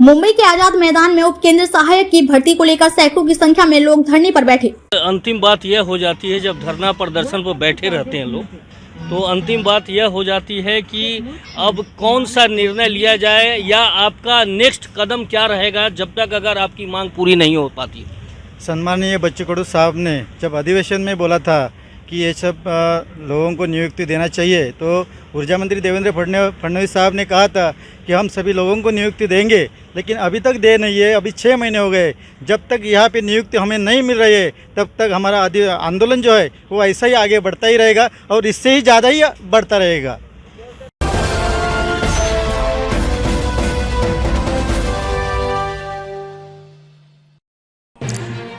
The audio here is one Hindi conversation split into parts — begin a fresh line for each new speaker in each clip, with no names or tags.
मुंबई के आजाद मैदान में उप केंद्र सहायक की भर्ती को लेकर सैकड़ों की संख्या में लोग धरने पर बैठे।
अंतिम बात यह हो जाती है जब धरना प्रदर्शन पर बैठे रहते हैं लोग, तो अंतिम बात यह हो जाती है कि अब कौन सा निर्णय लिया जाए या आपका नेक्स्ट कदम क्या रहेगा जब तक अगर आपकी मांग पूरी नहीं हो पाती।
सम्माननीय बच्चू कडू साहब ने जब अधिवेशन में बोला था कि ये सब लोगों को नियुक्ति देना चाहिए, तो ऊर्जा मंत्री देवेंद्र फडणवीस साहब ने कहा था कि हम सभी लोगों को नियुक्ति देंगे, लेकिन अभी तक दे नहीं है। अभी 6 महीने हो गए, जब तक यहाँ पे नियुक्ति हमें नहीं मिल रही है तब तक हमारा आंदोलन जो है वो ऐसा ही आगे बढ़ता ही रहेगा और इससे ही ज़्यादा ही बढ़ता रहेगा।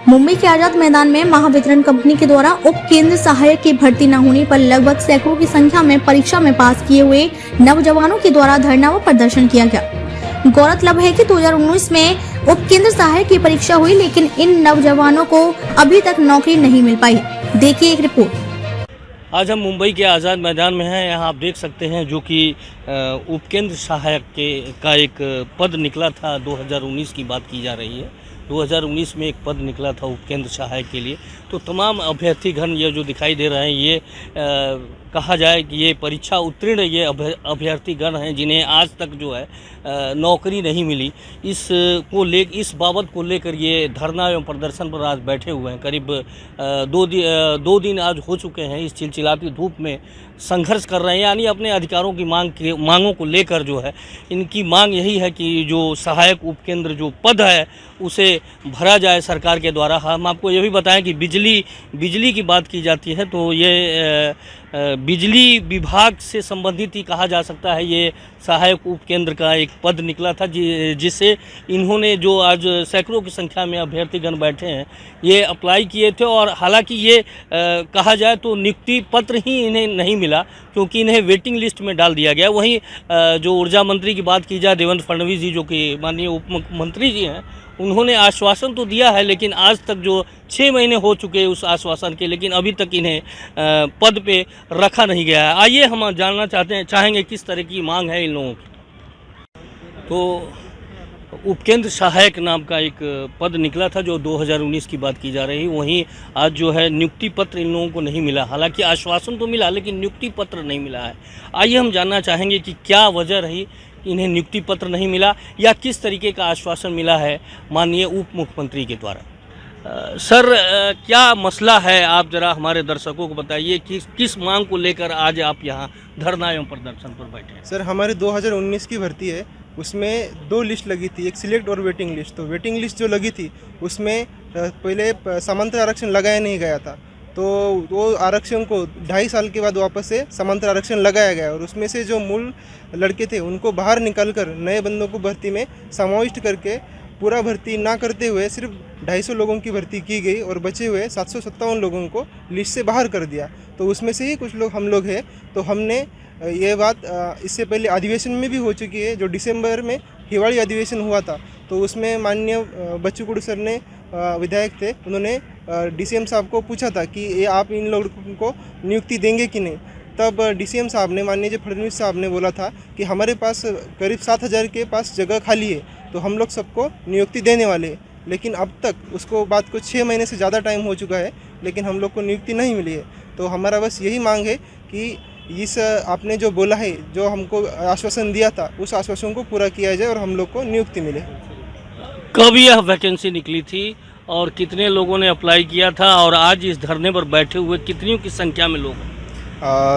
मुंबई के आजाद मैदान में महावितरण कंपनी के द्वारा उप केंद्र सहायक की भर्ती न होने पर लगभग सैकड़ों की संख्या में परीक्षा में पास किए हुए नौजवानों के द्वारा धरना व प्रदर्शन किया गया। गौरतलब है कि 2019 में उप केंद्र सहायक की परीक्षा हुई, लेकिन इन नौजवानों को अभी तक नौकरी नहीं मिल पाई। देखिए एक रिपोर्ट।
आज हम मुंबई के आज़ाद मैदान में हैं। यहाँ आप देख सकते हैं जो कि उप केंद्र सहायक का एक पद निकला था। 2019 की बात की जा रही है। 2019 में एक पद निकला था उप केंद्र सहायक के लिए। तो तमाम अभ्यर्थीगण ये जो दिखाई दे रहे हैं, ये कहा जाए कि ये परीक्षा उत्तीर्ण ये अभ्यर्थीगण हैं जिन्हें आज तक जो है नौकरी नहीं मिली। इस बाबत को लेकर ये धरना एवं प्रदर्शन पर आज बैठे हुए हैं। करीब 2 दिन आज हो चुके हैं। इस चिलचिलाती धूप में संघर्ष कर रहे हैं, यानी अपने अधिकारों की मांगों को लेकर जो है इनकी मांग यही है कि जो सहायक उपकेंद्र जो पद है उसे भरा जाए सरकार के द्वारा। हम आपको ये भी बताएं कि बिजली की बात की जाती है तो ये बिजली विभाग से संबंधित ही कहा जा सकता है। ये सहायक उपकेंद्र का एक पद निकला था जिसे इन्होंने जो आज सैकड़ों की संख्या में अभ्यर्थीगण बैठे हैं ये अप्लाई किए थे। और हालांकि ये कहा जाए तो नियुक्ति पत्र ही इन्हें नहीं मिला, क्योंकि इन्हें वेटिंग लिस्ट में डाल दिया गया। वहीं जो ऊर्जा मंत्री की बात की जाए, देवेंद्र फडणवीस जी जो कि माननीय उप मुख्यमंत्री जी हैं, उन्होंने आश्वासन तो दिया है, लेकिन आज तक जो 6 महीने हो चुके हैं उस आश्वासन के, लेकिन अभी तक इन्हें पद पे रखा नहीं गया है। आइए हम जानना चाहेंगे किस तरह की मांग है इन लोगों की। तो उपकेंद्र सहायक नाम का एक पद निकला था जो 2019 की बात की जा रही है। वहीं आज जो है नियुक्ति पत्र इन लोगों को नहीं मिला। हालांकि आश्वासन तो मिला, लेकिन नियुक्ति पत्र नहीं मिला है। आइए हम जानना चाहेंगे कि क्या वजह रही इन्हें नियुक्ति पत्र नहीं मिला या किस तरीके का आश्वासन मिला है माननीय उप मुख्यमंत्री के द्वारा। सर, क्या मसला है, आप जरा हमारे दर्शकों को बताइए कि किस मांग को लेकर आज आप यहाँ धरना एवं प्रदर्शन पर बैठे हैं।
सर, हमारी 2019 की भर्ती है, उसमें 2 लिस्ट लगी थी, एक सिलेक्ट और वेटिंग लिस्ट। तो वेटिंग लिस्ट जो लगी थी उसमें पहले समांतर आरक्षण लगाया नहीं गया था, तो वो आरक्षण को 2.5 साल के बाद वापस से समांतर आरक्षण लगाया गया और उसमें से जो मूल लड़के थे उनको बाहर निकालकर नए बंदों को भर्ती में समाविष्ट करके पूरा भर्ती ना करते हुए सिर्फ 250 लोगों की भर्ती की गई और बचे हुए 757 लोगों को लिस्ट से बाहर कर दिया। तो उसमें से ही कुछ लोग हम लोग हैं। तो हमने ये बात इससे पहले अधिवेशन में भी हो चुकी है। जो दिसंबर में हिवाड़ी अधिवेशन हुआ था तो उसमें माननीय बच्चू कडू सर ने विधायक थे, उन्होंने DCM साहब को पूछा था कि ये आप इन लोगों को नियुक्ति देंगे कि नहीं। तब DCM साहब ने, माननीय फडणवीस साहब ने बोला था कि हमारे पास करीब 7,000 के पास जगह खाली है, तो हम लोग सबको नियुक्ति देने वाले हैं। लेकिन अब तक उसको बात को 6 महीने से ज़्यादा टाइम हो चुका है, लेकिन हम लोग को नियुक्ति नहीं मिली है। तो हमारा बस यही मांग है कि इस आपने जो बोला है, जो हमको आश्वासन दिया था, उस आश्वासन को पूरा किया जाए और हम लोग को नियुक्ति मिले।
कब यह वैकेंसी निकली थी और कितने लोगों ने अप्लाई किया था और आज इस धरने पर बैठे हुए कितनी की संख्या में लोग हैं?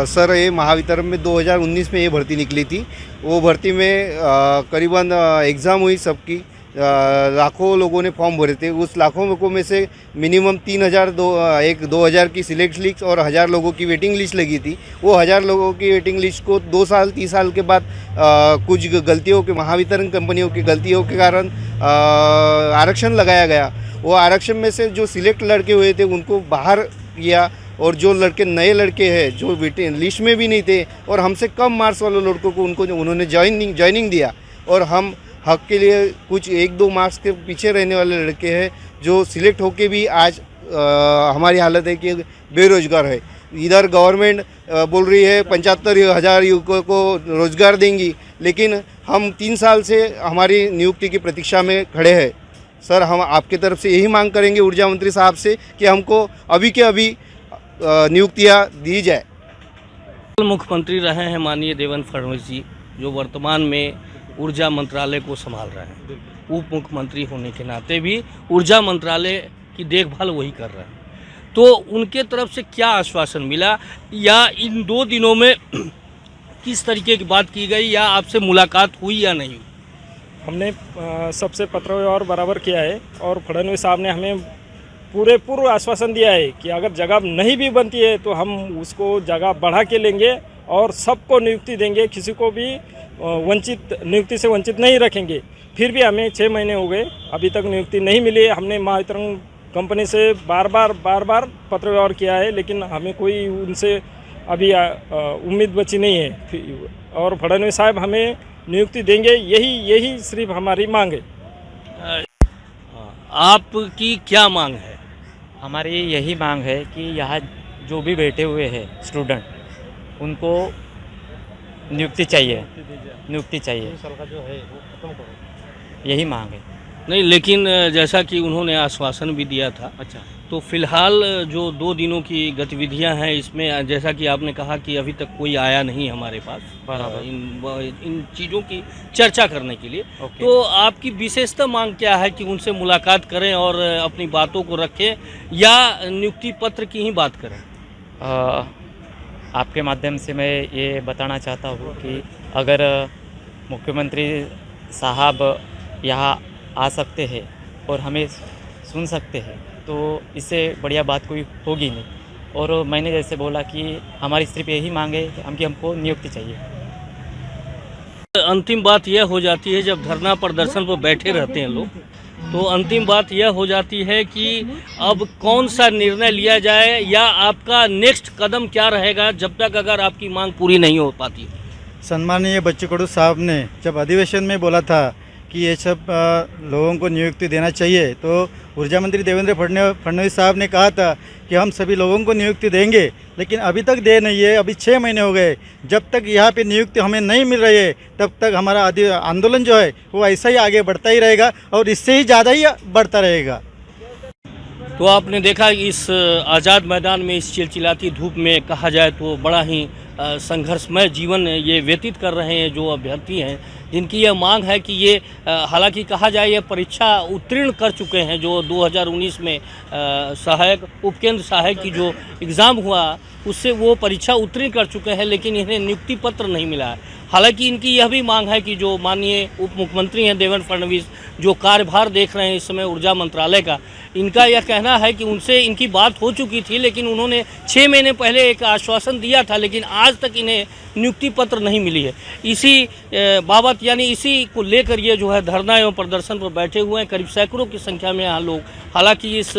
सर, ये महावितरण में 2019 में ये भर्ती निकली थी। वो भर्ती में करीबन एग्ज़ाम हुई सबकी, लाखों लोगों ने फॉर्म भरे थे। उस लाखों में से मिनिमम 2,000 की सिलेक्ट लिस्ट और 1000 लोगों की वेटिंग लिस्ट लगी थी। वो 1000 लोगों की वेटिंग लिस्ट को 2-3 साल के बाद कुछ गलतियों के, महावितरण कंपनियों की गलतियों के कारण आरक्षण लगाया गया। वो आरक्षण में से जो सिलेक्ट लड़के हुए थे उनको बाहर किया और जो लड़के नए लड़के हैं जो वेटिंग लिस्ट में भी नहीं थे और हमसे कम मार्क्स वाले लड़कों को उन्होंने ज्वाइनिंग दिया। और हम हक के लिए कुछ 1-2 मार्क्स के पीछे रहने वाले लड़के हैं जो सिलेक्ट होके भी आज हमारी हालत है कि बेरोजगार है। इधर गवर्नमेंट बोल रही है 75,000 युवकों को रोजगार देंगी, लेकिन हम 3 साल से हमारी नियुक्ति की प्रतीक्षा में खड़े हैं। सर, हम आपके तरफ से यही मांग करेंगे ऊर्जा मंत्री साहब से कि हमको अभी के अभी नियुक्तियां दी जाए।
मुख्यमंत्री रहे हैं माननीय देवेंद्र फडणवीस जी, जो वर्तमान में ऊर्जा मंत्रालय को संभाल रहे हैं। उप मुख्यमंत्री होने के नाते भी ऊर्जा मंत्रालय की देखभाल वही कर रहे हैं। तो उनके तरफ से क्या आश्वासन मिला, या इन 2 दिनों में किस तरीके की बात की गई, या आपसे मुलाकात हुई या नहीं?
हमने सबसे पत्र व्यवहार बराबर किया है और फडणवीस साहब ने हमें पूर्ण आश्वासन दिया है कि अगर जगह नहीं भी बनती है तो हम उसको जगह बढ़ा के लेंगे और सबको नियुक्ति देंगे, किसी को भी नियुक्ति से वंचित नहीं रखेंगे। फिर भी हमें 6 महीने हो गए, अभी तक नियुक्ति नहीं मिली। हमने महावितरण कंपनी से बार बार पत्र व्यवहार किया है, लेकिन हमें कोई उनसे अभी उम्मीद बची नहीं है। और फडणवीस साहब हमें नियुक्ति देंगे, यही सिर्फ हमारी मांग है।
आपकी क्या मांग है?
हमारी यही मांग है कि यहाँ जो भी बैठे हुए हैं स्टूडेंट, उनको नियुक्ति चाहिए। यही मांग है।
नहीं, लेकिन जैसा कि उन्होंने आश्वासन भी दिया था,
अच्छा,
तो फिलहाल जो 2 दिनों की गतिविधियां हैं, इसमें जैसा कि आपने कहा कि अभी तक कोई आया नहीं हमारे पास
बराबर।
इन चीज़ों की चर्चा करने के लिए। तो आपकी विशेषता मांग क्या है कि उनसे मुलाकात करें और अपनी बातों को रखें, या नियुक्ति पत्र की ही बात करें?
आपके माध्यम से मैं ये बताना चाहता हूँ कि अगर मुख्यमंत्री साहब यहाँ आ सकते हैं और हमें सुन सकते हैं तो इससे बढ़िया बात कोई होगी नहीं। और मैंने जैसे बोला कि हमारी सिर्फ यही मांग है कि हमको नियुक्ति चाहिए।
अंतिम बात यह हो जाती है, जब धरना प्रदर्शन पर बैठे रहते हैं लोग, तो अंतिम बात यह हो जाती है कि अब कौन सा निर्णय लिया जाए, या आपका नेक्स्ट कदम क्या रहेगा जब तक अगर आपकी मांग पूरी नहीं हो पाती?
सम्माननीय बच्चू कडू साहब ने जब अधिवेशन में बोला था कि ये सब लोगों को नियुक्ति देना चाहिए, तो ऊर्जा मंत्री देवेंद्र फडणवीस साहब ने कहा था कि हम सभी लोगों को नियुक्ति देंगे, लेकिन अभी तक दे नहीं है। अभी 6 महीने हो गए, जब तक यहाँ पे नियुक्ति हमें नहीं मिल रही है तब तक हमारा आंदोलन जो है वो ऐसा ही आगे बढ़ता ही रहेगा और इससे ही ज़्यादा ही बढ़ता रहेगा।
तो आपने देखा इस आज़ाद मैदान में इस चिलचिलाती धूप में कहा जाए तो बड़ा ही संघर्षमय जीवन ये व्यतीत कर रहे हैं जो अभ्यर्थी हैं, जिनकी यह मांग है कि ये हालांकि कहा जाए ये परीक्षा उत्तीर्ण कर चुके हैं। जो 2019 में सहायक उपकेंद्र सहायक की जो एग्ज़ाम हुआ उससे वो परीक्षा उत्तीर्ण कर चुके हैं, लेकिन इन्हें नियुक्ति पत्र नहीं मिला है। हालांकि इनकी यह भी मांग है कि जो माननीय उप मुख्यमंत्री हैं देवेंद्र फडणवीस, जो कार्यभार देख रहे हैं इस समय ऊर्जा मंत्रालय का, इनका यह कहना है कि उनसे इनकी बात हो चुकी थी, लेकिन उन्होंने 6 महीने पहले एक आश्वासन दिया था, लेकिन आज तक इन्हें नियुक्ति पत्र नहीं मिली है। इसी बाबत यानी इसी को लेकर ये जो है धरना एवं प्रदर्शन पर बैठे हुए हैं। करीब सैकड़ों की संख्या में यहाँ लोग, हालांकि इस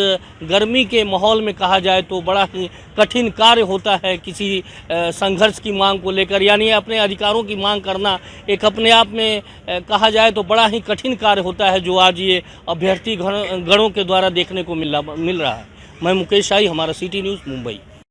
गर्मी के माहौल में कहा जाए तो बड़ा ही कठिन कार्य होता है किसी संघर्ष की मांग को लेकर, यानी अपने अधिकारों की मांग करना एक अपने आप में कहा जाए तो बड़ा ही कठिन कार्य होता है, जो आज ये अभ्यर्थी गणों के द्वारा देखने को मिल रहा है। मैं मुकेश शाही, हमारा सिटी न्यूज़, मुंबई।